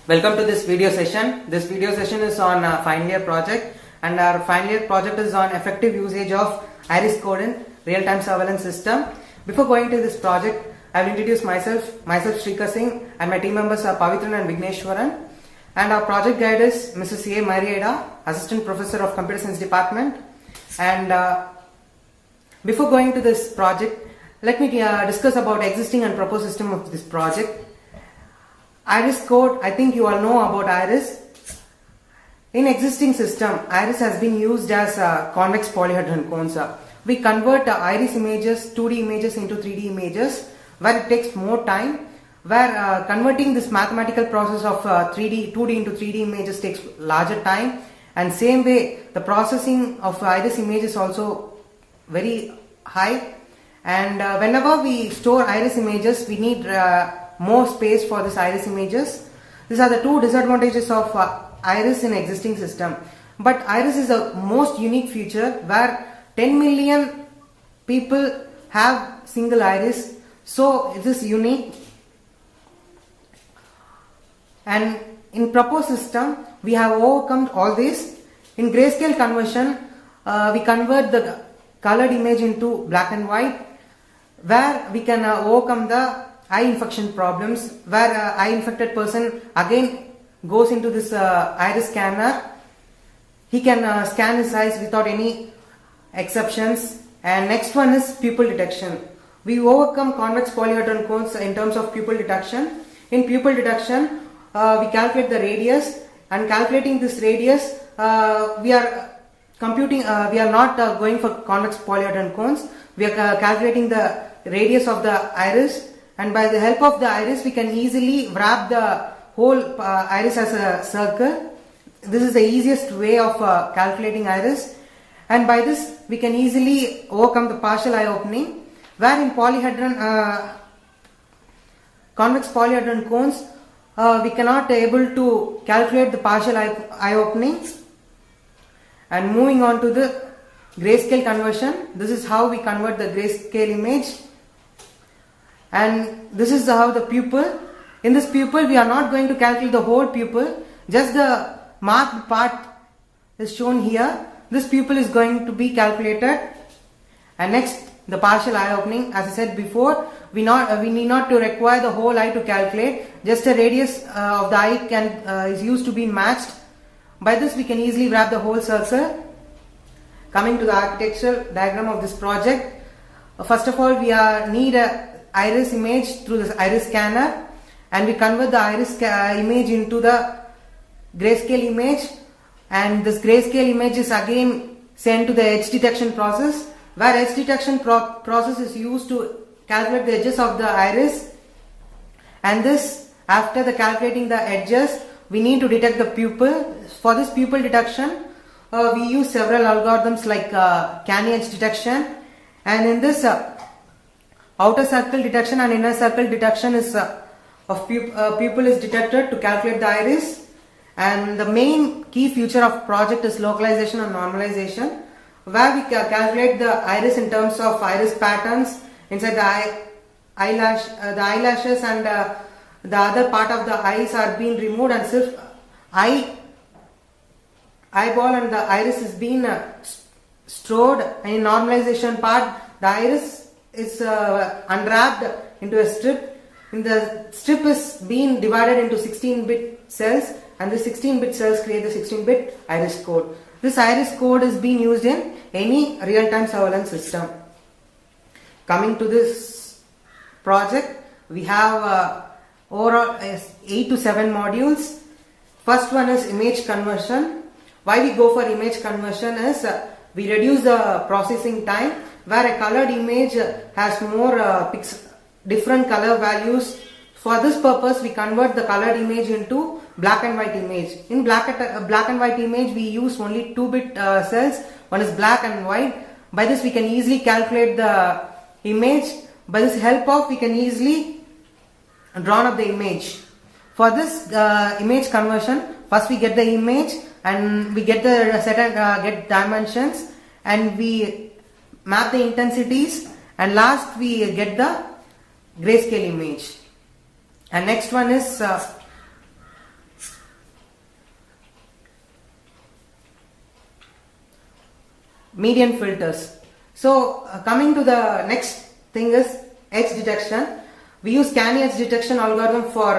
Welcome to this video session. This video session is on final year project, and our final year project is on effective usage of Iris code in real-time surveillance system. Before going to this project, I will introduce myself Shrikar Singh, and my team members are Pavitran and Vigneshwaran. And our project guide is Mrs. A. Marieda, Assistant Professor of Computer Science Department. And before going to this project, let me discuss about existing and proposed system of this project. Iris code, I think you all know about Iris. In existing system, Iris has been used as convex polyhedron cones. We convert Iris images, 2D images into 3D images, where it takes more time, where converting this mathematical process of 2D into 3D images takes larger time, and same way the processing of Iris image is also very high, and whenever we store Iris images, we need more space for this Iris images. These are the two disadvantages of Iris in existing system. But Iris is the most unique feature where 10 million people have single iris, so it is unique. And in proposed system, we have overcome all this. In grayscale conversion, we convert the colored image into black and white, where we can overcome the eye infection problems, where eye infected person again goes into this iris scanner. He can scan his eyes without any exceptions. And next one is pupil detection. We overcome convex polyhedron cones in terms of pupil detection. In pupil detection, we calculate the radius, and calculating this radius, we are not going for convex polyhedron cones. We are calculating the radius of the iris, and by the help of the iris we can easily wrap the whole iris as a circle. This is the easiest way of calculating iris, and by this we can easily overcome the partial eye opening, where in convex polyhedron cones we cannot able to calculate the partial eye opening. And moving on to the grayscale conversion, this is how we convert the grayscale image. And this is how the pupil. In this pupil, we are not going to calculate the whole pupil, just the marked part is shown here. This pupil is going to be calculated. And next, the partial eye opening. As I said before, we need not to require the whole eye to calculate. Just a radius of the eye is used to be matched. By this, we can easily wrap the whole circle. Coming to the architectural diagram of this project, first of all, we need a iris image through this iris scanner, and we convert the iris image into the grayscale image, and this grayscale image is again sent to the edge detection process, where edge detection process is used to calculate the edges of the iris. And this, after the calculating the edges, we need to detect the pupil. For this pupil detection, we use several algorithms like canny edge detection, and in this outer circle detection and inner circle detection is of pupil is detected to calculate the iris. And the main key feature of project is localization and normalization, where we calculate the iris in terms of iris patterns inside the eyelashes, and the other part of the eyes are being removed, and since eyeball and the iris is being stored. And in normalization part, the iris is unwrapped into a strip. In the strip is being divided into 16-bit cells, and the 16-bit cells create the 16-bit iris code. This iris code is being used in any real-time surveillance system. Coming to this project, we have overall 8 to 7 modules. First one is image conversion. Why we go for image conversion is we reduce the processing time, where a colored image has more different color values. For this purpose, we convert the colored image into black and white image. In black and white image, we use only 2-bit cells. One is black and white. By this, we can easily calculate the image. By this help of, we can easily draw up the image. For this image conversion, first we get the image, and we get the get dimensions, and we map the intensities, and last we get the grayscale image. And next one is median filters. So coming to the next thing is edge detection. We use canny edge detection algorithm for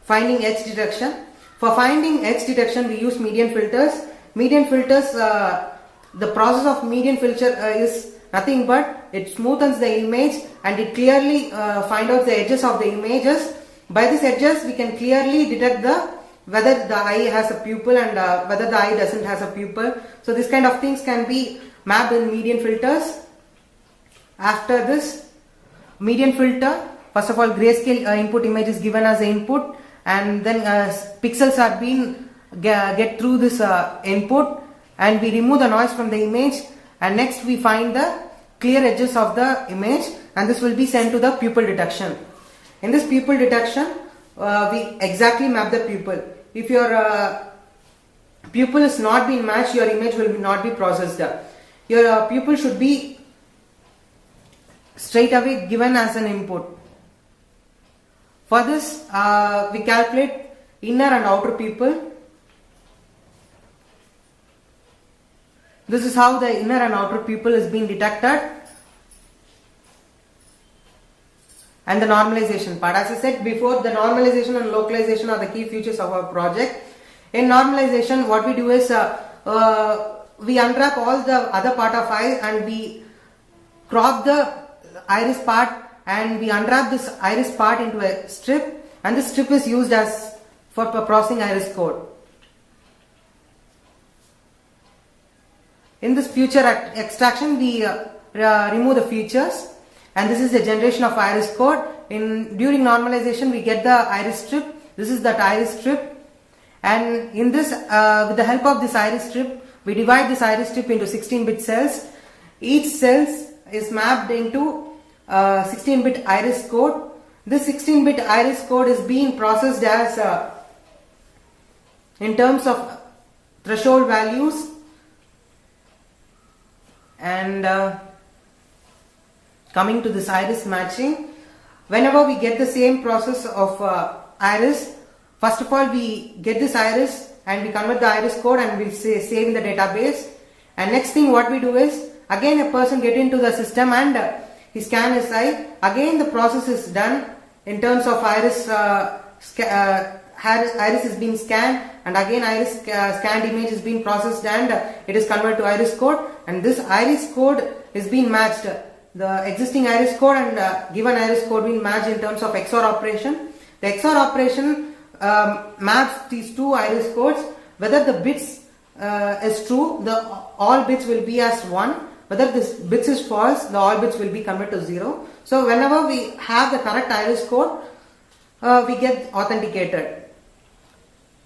finding edge detection. For finding edge detection, we use median filters. Median filters, the process of median filter is nothing but it smoothens the image and it clearly find out the edges of the images. By these edges, we can clearly detect whether the eye has a pupil and whether the eye doesn't has a pupil. So this kind of things can be mapped in median filters. After this median filter, first of all, grayscale input image is given as input, and then pixels are being get through this input, and we remove the noise from the image, and next we find the clear edges of the image, and this will be sent to the pupil detection. In this pupil detection, we exactly map the pupil. If your pupil is not being matched, your image will not be processed. Your pupil should be straight away given as an input. For this, we calculate inner and outer pupil. This is how the inner and outer pupil is being detected. And the normalization part. As I said before, the normalization and localization are the key features of our project. In normalization, what we do is we unwrap all the other part of eye and we crop the iris part and we unwrap this iris part into a strip, and this strip is used as for processing iris code. In this feature extraction, we remove the features, and this is the generation of iris code. During normalization, we get the iris strip. This is that iris strip, and in this, with the help of this iris strip, we divide this iris strip into 16-bit cells. Each cell is mapped into 16-bit iris code. This 16-bit iris code is being processed as in terms of threshold values, and coming to this iris matching, whenever we get the same process of iris, first of all we get this iris and we convert the iris code and we'll save in the database. And next thing what we do is, again a person get into the system and he scan his eye. Again the process is done in terms of iris iris is being scanned, and again iris scanned image is being processed and it is converted to iris code, and this iris code is being matched. The existing iris code and given iris code being matched in terms of XOR operation. The XOR operation maps these two iris codes. Whether the bits is true, all bits will be as 1. Whether this bits is false, the all bits will be converted to 0. So whenever we have the correct iris code, we get authenticated.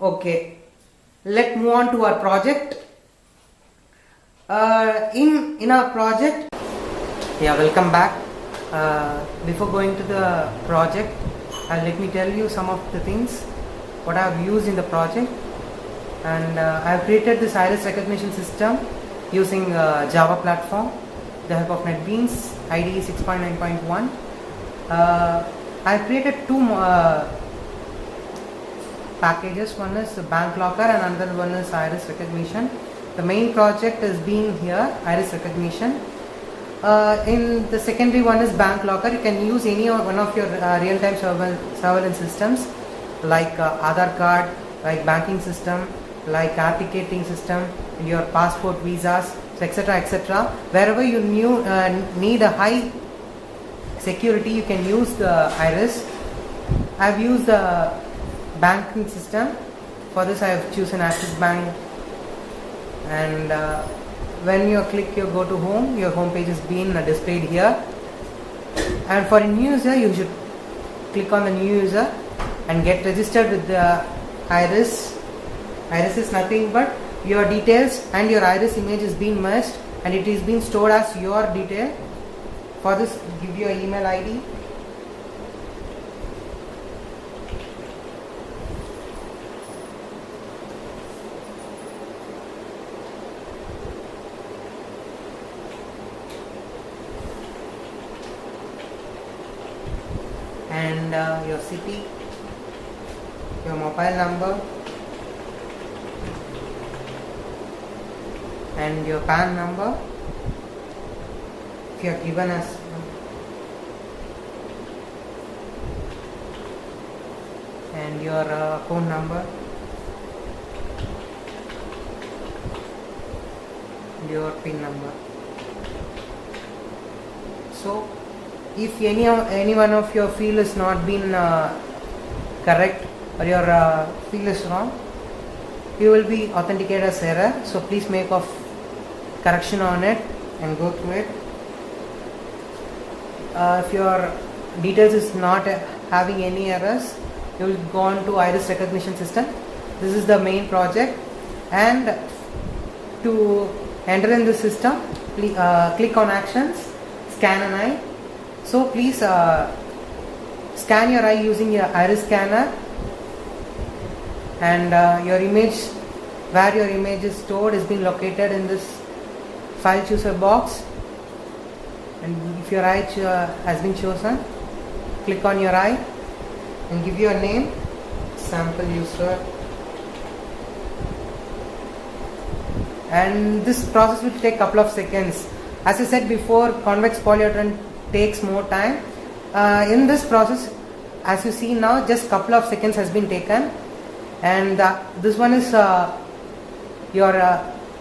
Okay, let's move on to our project. In our project, welcome back. Before going to the project, let me tell you some of the things what I have used in the project. And I have created this iris recognition system using Java platform, the help of NetBeans IDE 6.9.1. I have created two packages. One is Bank Locker and another one is iris recognition. The main project is being here iris recognition. In the secondary one is Bank Locker. You can use any one of your real-time surveillance systems like Aadhaar card, like banking system, like air ticketing system, your passport, visas, etc., etc. Wherever you need a high security, you can use the iris. I have used the banking system. For this I have chosen Axis Bank, and when you go to home, your home page is being displayed here. And for a new user, you should click on the new user and get registered with the iris. Iris is nothing but your details and your iris image is being merged, and it is being stored as your detail. For this, give your email ID. And your city, your mobile number, and your PAN number if you are given as and your phone number, and your PIN number. So if any one of your field is not been correct or your field is wrong, you will be authenticated as error. So please make of correction on it and go through it. If your details is not having any errors, you will go on to iris recognition system. This is the main project, and to enter in the system, please, click on actions, scan an eye. So please scan your eye using your iris scanner, and your image, where your image is stored, is being located in this file chooser box. And if your eye has been chosen, click on your eye and give your name, sample user, and this process will take a couple of seconds. As I said before, convex polyhedron takes more time. In this process, as you see now, just couple of seconds has been taken, and this one is your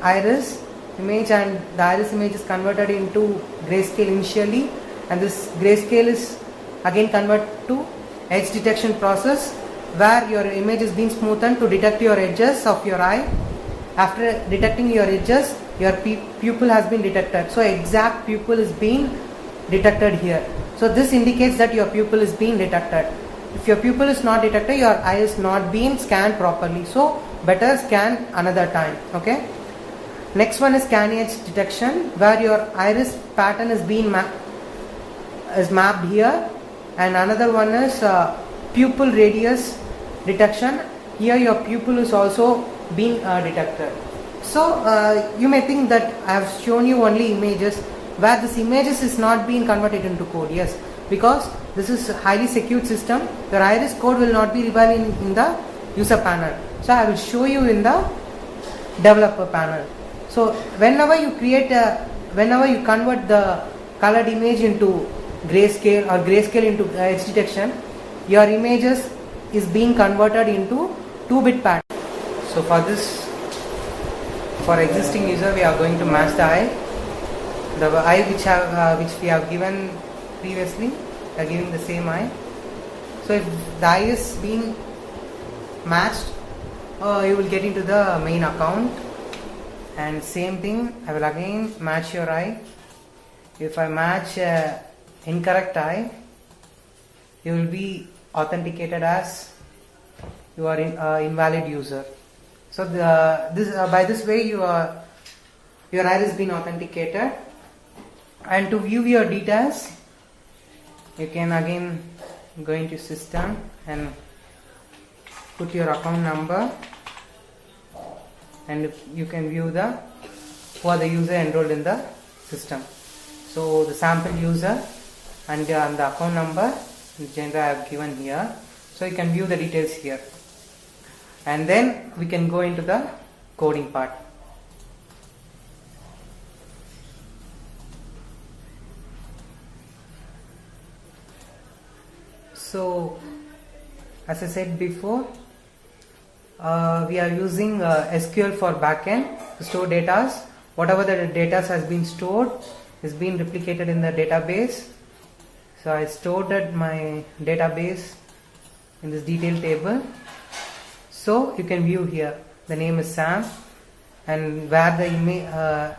iris image, and the iris image is converted into grayscale initially, and this grayscale is again converted to edge detection process, where your image is being smoothened to detect your edges of your eye. After detecting your edges, your pupil has been detected. So exact pupil is being detected here. So this indicates that your pupil is being detected. If your pupil is not detected, your eye is not being scanned properly. So better scan another time. Okay. Next one is scan edge detection, where your iris pattern is being mapped here, and another one is pupil radius detection. Here your pupil is also being detected. So you may think that I have shown you only images, where this images is not being converted into code. Yes, because this is a highly secured system. Your iris code will not be revealed in the user panel. So I will show you in the developer panel. So whenever you convert the colored image into grayscale or grayscale into edge detection, your images is being converted into 2-bit pattern. So for this, for existing user, we are going to match the eye. The eye which we have given previously, we are giving the same eye. So if the eye is being matched, you will get into the main account, and same thing, I will again match your eye. If I match incorrect eye, you will be authenticated as you are invalid user. So by this way your eye has been authenticated. And to view your details, you can again go into system and put your account number, and you can view who are the user enrolled in the system. So the sample user and the account number gender I have given here. So you can view the details here, and then we can go into the coding part. So as I said before, we are using SQL for backend to store data. Whatever the data has been stored is being replicated in the database. So I stored my database in this detail table. So you can view here, the name is Sam, and where the image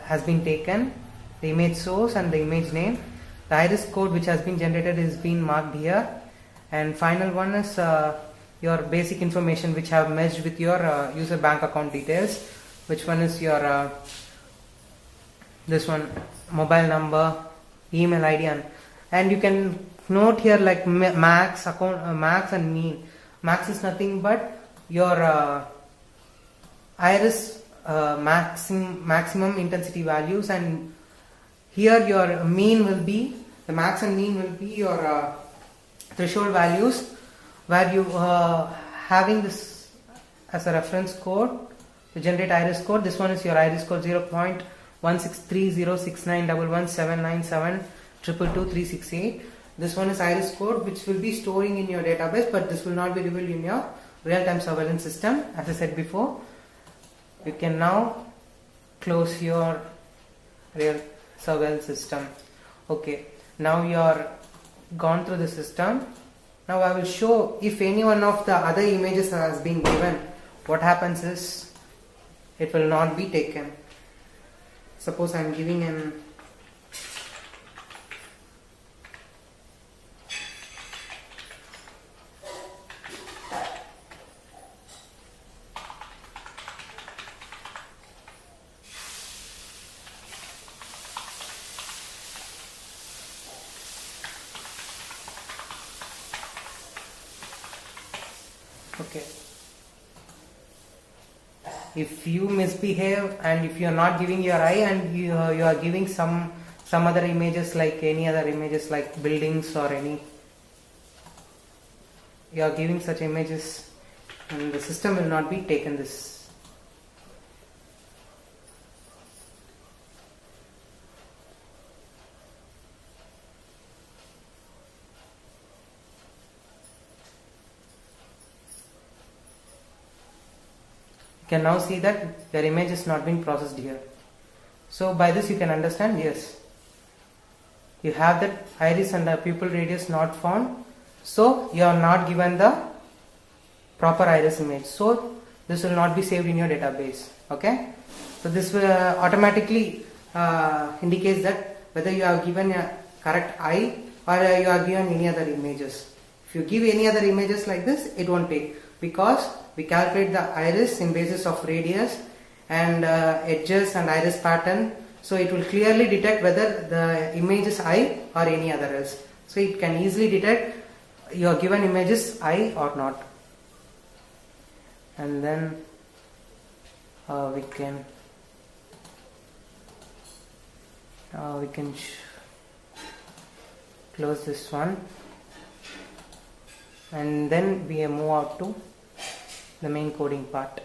has been taken, the image source and the image name. The iris code which has been generated is being marked here, and final one is your basic information which have merged with your user bank account details. Which one is your this one, mobile number, email ID, and you can note here like max account, max and mean. Max is nothing but your iris maximum intensity values, and here your mean will be, the max and mean will be your threshold values, where you having this as a reference code to generate iris code. This one is your iris code 0.1630691117997222368. This one is iris code which will be storing in your database, but this will not be revealed in your real-time surveillance system. As I said before, you can now close your real surveillance system. Okay, now you are gone through the system. Now I will show if any one of the other images has been given, what happens is it will not be taken. Suppose I am giving an okay. If you misbehave and if you are not giving your eye and you are giving some other images, like any other images like buildings or any, you are giving such images, and the system will not be taken this. Can now see that your image is not being processed here. So by this you can understand, yes, you have that iris and the pupil radius not found, so you are not given the proper iris image, so this will not be saved in your database. Okay, so this will automatically indicates that whether you have given a correct eye or you have given any other images. If you give any other images like this, it won't take, because we calculate the iris in basis of radius and edges and iris pattern, so it will clearly detect whether the image is eye or any other else. So it can easily detect your given image is eye or not. And then we can close this one, and then we move out to the main coding part.